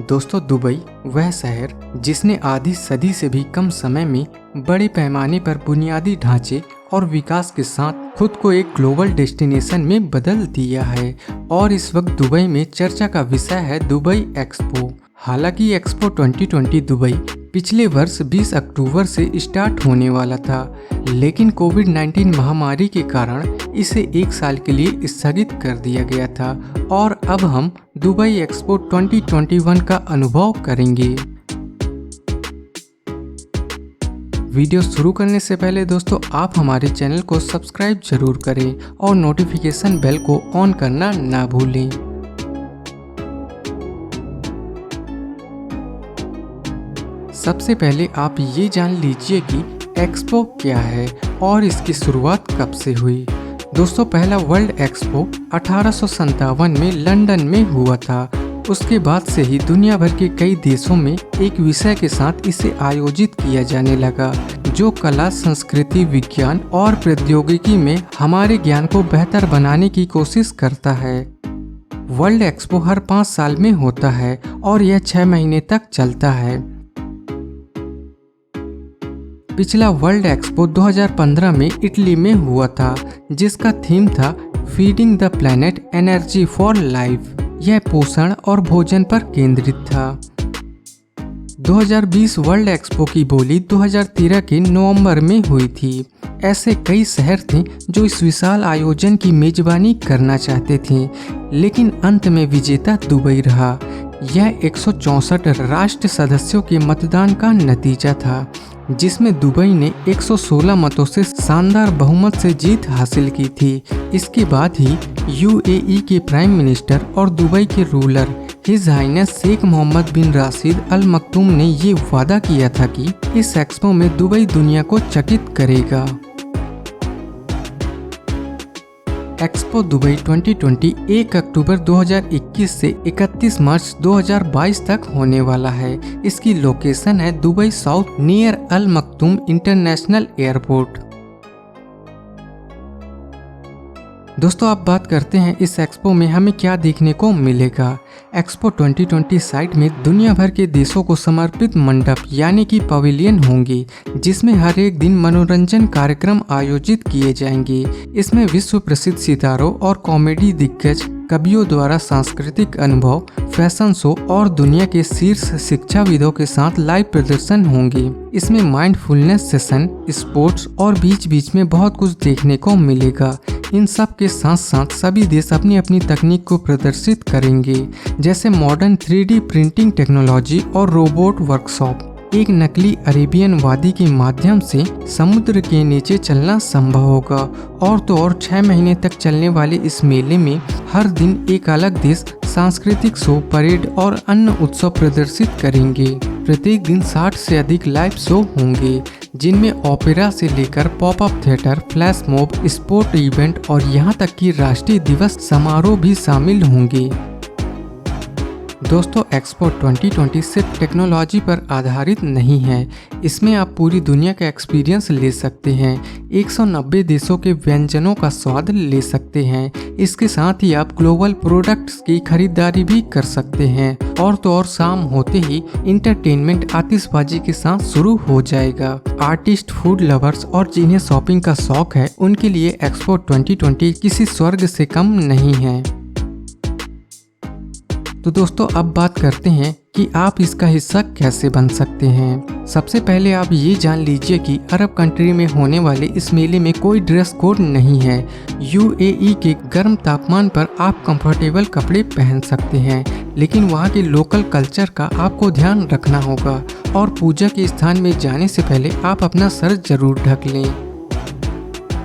दोस्तों, दुबई वह शहर जिसने आधी सदी से भी कम समय में बड़े पैमाने पर बुनियादी ढांचे और विकास के साथ खुद को एक ग्लोबल डेस्टिनेशन में बदल दिया है। और इस वक्त दुबई में चर्चा का विषय है दुबई एक्सपो। हालांकि एक्सपो 2020 दुबई पिछले वर्ष 20 अक्टूबर से स्टार्ट होने वाला था, लेकिन कोविड-19 महामारी के कारण इसे एक साल के लिए स्थगित कर दिया गया था। और अब हम दुबई एक्सपो 2021 का अनुभव करेंगे। वीडियो शुरू करने से पहले दोस्तों, आप हमारे चैनल को सब्सक्राइब जरूर करें और नोटिफिकेशन बेल को ऑन करना ना भूलें। सबसे पहले आप ये जान लीजिए कि एक्सपो क्या है और इसकी शुरुआत कब से हुई। दोस्तों, पहला वर्ल्ड एक्सपो 1857 में लंदन में हुआ था। उसके बाद से ही दुनिया भर के कई देशों में एक विषय के साथ इसे आयोजित किया जाने लगा, जो कला, संस्कृति, विज्ञान और प्रौद्योगिकी में हमारे ज्ञान को बेहतर बनाने की कोशिश करता है। वर्ल्ड एक्सपो हर 5 साल में होता है और यह 6 महीने तक चलता है। पिछला वर्ल्ड एक्सपो 2015 में इटली में हुआ था, जिसका थीम था feeding the planet energy for life. यह पोषण और भोजन पर केंद्रित था। 2020 वर्ल्ड एक्सपो की बोली 2013 के नवंबर में हुई थी। ऐसे कई शहर थे जो इस विशाल आयोजन की मेजबानी करना चाहते थे, लेकिन अंत में विजेता दुबई रहा। यह 164 राष्ट्र सदस्यों के मतदान का नतीजा था, जिसमें दुबई ने 116 मतों से शानदार बहुमत से जीत हासिल की थी। इसके बाद ही यूएई के प्राइम मिनिस्टर और दुबई के ruler his highness Sheikh Mohammed bin Rashid Al Maktoum ने ये वादा किया था कि इस एक्सपो में दुबई दुनिया को चकित करेगा। एक्सपो दुबई 2020 1 अक्टूबर 2021 से 31 मार्च 2022 तक होने वाला है। इसकी लोकेशन है दुबई साउथ नियर अल मक्तूम इंटरनेशनल एयरपोर्ट। दोस्तों, अब बात करते हैं इस एक्सपो में हमें क्या देखने को मिलेगा। एक्सपो 2020 साइट में दुनिया भर के देशों को समर्पित मंडप यानी कि पवेलियन होंगे, जिसमें हर एक दिन मनोरंजन कार्यक्रम आयोजित किए जाएंगे। इसमें विश्व प्रसिद्ध सितारों और कॉमेडी दिग्गज कवियों द्वारा सांस्कृतिक अनुभव, फैशन शो और दुनिया के शीर्ष शिक्षाविदों के साथ लाइव प्रदर्शन होंगे। इसमें माइंडफुलनेस सेशन, स्पोर्ट्स और बीच बीच में बहुत कुछ देखने को मिलेगा। इन सब के साथ साथ सभी देश अपनी अपनी तकनीक को प्रदर्शित करेंगे, जैसे मॉडर्न 3D प्रिंटिंग टेक्नोलॉजी और रोबोट वर्कशॉप। एक नकली अरेबियन वादी के माध्यम से समुद्र के नीचे चलना संभव होगा। और तो और 6 महीने तक चलने वाले इस मेले में हर दिन एक अलग देश सांस्कृतिक शो, परेड और अन्य उत्सव प्रदर्शित करेंगे। प्रत्येक दिन 60 से अधिक लाइव शो होंगे, जिनमें ओपेरा से लेकर popup theatre, flash mob, sport event और यहाँ तक कि राष्ट्रीय दिवस समारोह भी शामिल होंगे। दोस्तों, एक्सपो 2020 सिर्फ टेक्नोलॉजी पर आधारित नहीं है। इसमें आप पूरी दुनिया का एक्सपीरियंस ले सकते हैं। 190 देशों के व्यंजनों का स्वाद ले सकते हैं। इसके साथ ही आप ग्लोबल प्रोडक्ट्स की खरीदारी भी कर सकते हैं। और तो और शाम होते ही इंटरटेनमेंट आतिशबाजी के साथ शुरू हो जाएगा। आर्टिस्ट, फूड लवर्स और जिन्हें शॉपिंग का शौक है, उनके लिए एक्सपो 2020 किसी स्वर्ग से कम नहीं है। तो दोस्तों, अब बात करते हैं कि आप इसका हिस्सा कैसे बन सकते हैं। सबसे पहले आप ये जान लीजिए कि अरब कंट्री में होने वाले इस मेले में कोई ड्रेस कोड नहीं है। यूएई के गर्म तापमान पर आप कंफर्टेबल कपड़े पहन सकते हैं, लेकिन वहाँ के लोकल कल्चर का आपको ध्यान रखना होगा। और पूजा के स्थान में जाने से पहले आप अपना सर जरूर ढक लें।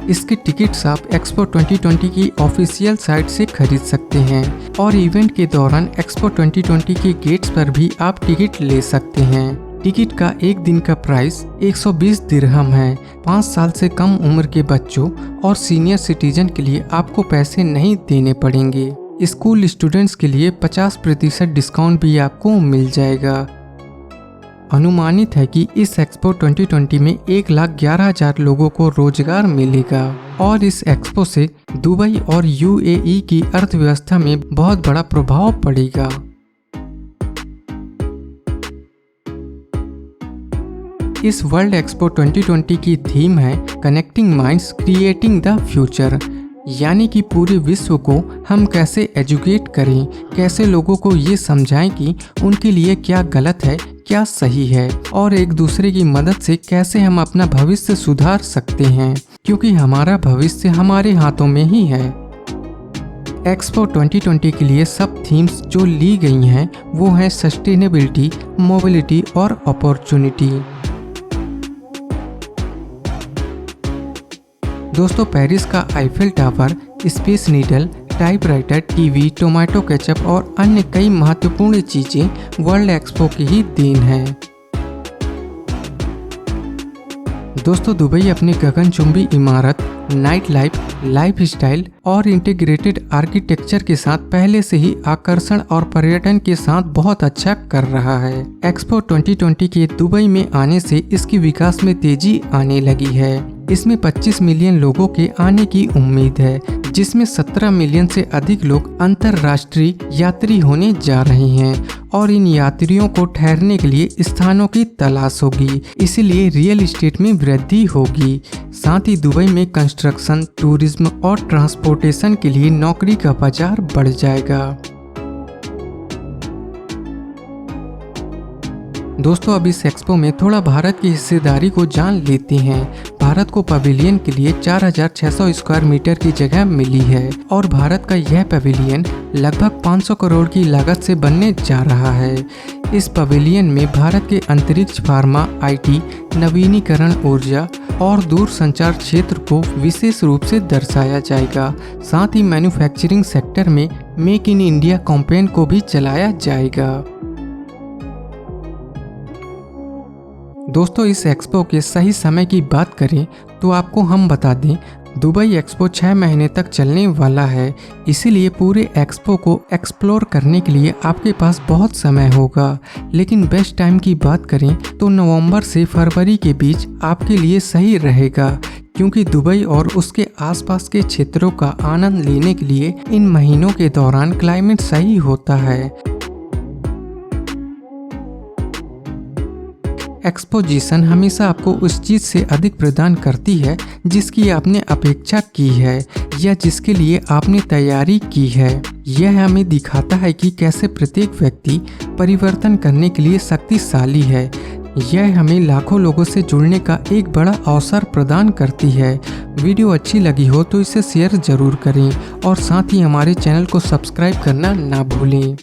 इसके टिकट्स आप एक्सपो 2020 की ऑफिशियल साइट से खरीद सकते हैं। और इवेंट के दौरान एक्सपो 2020 के गेट्स पर भी आप टिकट ले सकते हैं। टिकट का एक दिन का प्राइस 120 दिरहम है। 5 साल से कम उम्र के बच्चों और सीनियर सिटीजन के लिए आपको पैसे नहीं देने पड़ेंगे। स्कूल स्टूडेंट्स के लिए 50% डिस्काउंट भी आपको मिल जाएगा। अनुमानित है कि इस एक्सपो 2020 में 1,11,000 लोगों को रोजगार मिलेगा। और इस एक्सपो से दुबई और यूएई की अर्थव्यवस्था में बहुत बड़ा प्रभाव पड़ेगा। इस वर्ल्ड एक्सपो 2020 की थीम है connecting minds creating the future, यानी कि पूरे विश्व को हम कैसे एजुकेट करें, कैसे लोगों को ये समझाएं कि उनके लिए क्या गलत है क्या सही है, और एक दूसरे की मदद से कैसे हम अपना भविष्य सुधार सकते हैं, क्योंकि हमारा भविष्य हमारे हाथों में ही है। एक्सपो 2020 के लिए सब थीम्स जो ली गई हैं वो हैं सस्टेनेबिलिटी, मोबिलिटी और अपॉर्चुनिटी। दोस्तों, पेरिस का Eiffel tower, space needle, typewriter, TV, tomato ketchup और अन्य कई महत्वपूर्ण चीजें वर्ल्ड एक्सपो की ही देन है। दोस्तों, दुबई अपनी गगनचुंबी इमारत, नाइट लाइफ, लाइफस्टाइल और इंटीग्रेटेड आर्किटेक्चर के साथ पहले से ही आकर्षण और पर्यटन के साथ बहुत अच्छा कर रहा है। एक्सपो 2020 के दुबई में आने से इसकी विकास में तेजी आने लगी है। इसमें 25 मिलियन लोगों के आने की उम्मीद है, जिसमें 17 मिलियन से अधिक लोग अंतर्राष्ट्रीय यात्री होने जा रहे हैं और इन यात्रियों को ठहरने के लिए स्थानों की तलाश होगी, इसलिए रियल एस्टेट में वृद्धि होगी। साथ ही दुबई में कंस्ट्रक्शन, टूरिज्म और ट्रांसपोर्टेशन के लिए नौकरी का बाजार बढ़ जाएगा। दोस्तों, अब इस एक्सपो में थोड़ा भारत की हिस्सेदारी को जान लेते हैं। भारत को पवेलियन के लिए 4600 स्क्वायर मीटर की जगह मिली है और भारत का यह पवेलियन लगभग 500 करोड़ की लागत से बनने जा रहा है। इस पवेलियन में भारत के अंतरिक्ष, फार्मा, आईटी, नवीनीकरण ऊर्जा और दूर संचार क्षेत्र को विशेष रूप से दर्शाया जाएगा। साथ ही मैन्युफैक्चरिंग सेक्टर में मेक इन इंडिया कैंपेन को भी चलाया जाएगा। दोस्तों, इस एक्सपो के सही समय की बात करें तो आपको हम बता दें, दुबई एक्सपो 6 महीने तक चलने वाला है, इसीलिए पूरे एक्सपो को एक्सप्लोर करने के लिए आपके पास बहुत समय होगा। लेकिन बेस्ट टाइम की बात करें तो नवंबर से फरवरी के बीच आपके लिए सही रहेगा, क्योंकि दुबई और उसके आसपास के क्षेत्रों का आनंद लेने के लिए इन महीनों के दौरान क्लाइमेट सही होता है। एक्सपोजिशन हमेशा आपको उस चीज़ से अधिक प्रदान करती है जिसकी आपने अपेक्षा की है या जिसके लिए आपने तैयारी की है। यह हमें दिखाता है कि कैसे प्रत्येक व्यक्ति परिवर्तन करने के लिए शक्तिशाली है। यह हमें लाखों लोगों से जुड़ने का एक बड़ा अवसर प्रदान करती है। वीडियो अच्छी लगी हो तो इसे शेयर जरूर करें और साथ ही हमारे चैनल को सब्सक्राइब करना ना भूलें।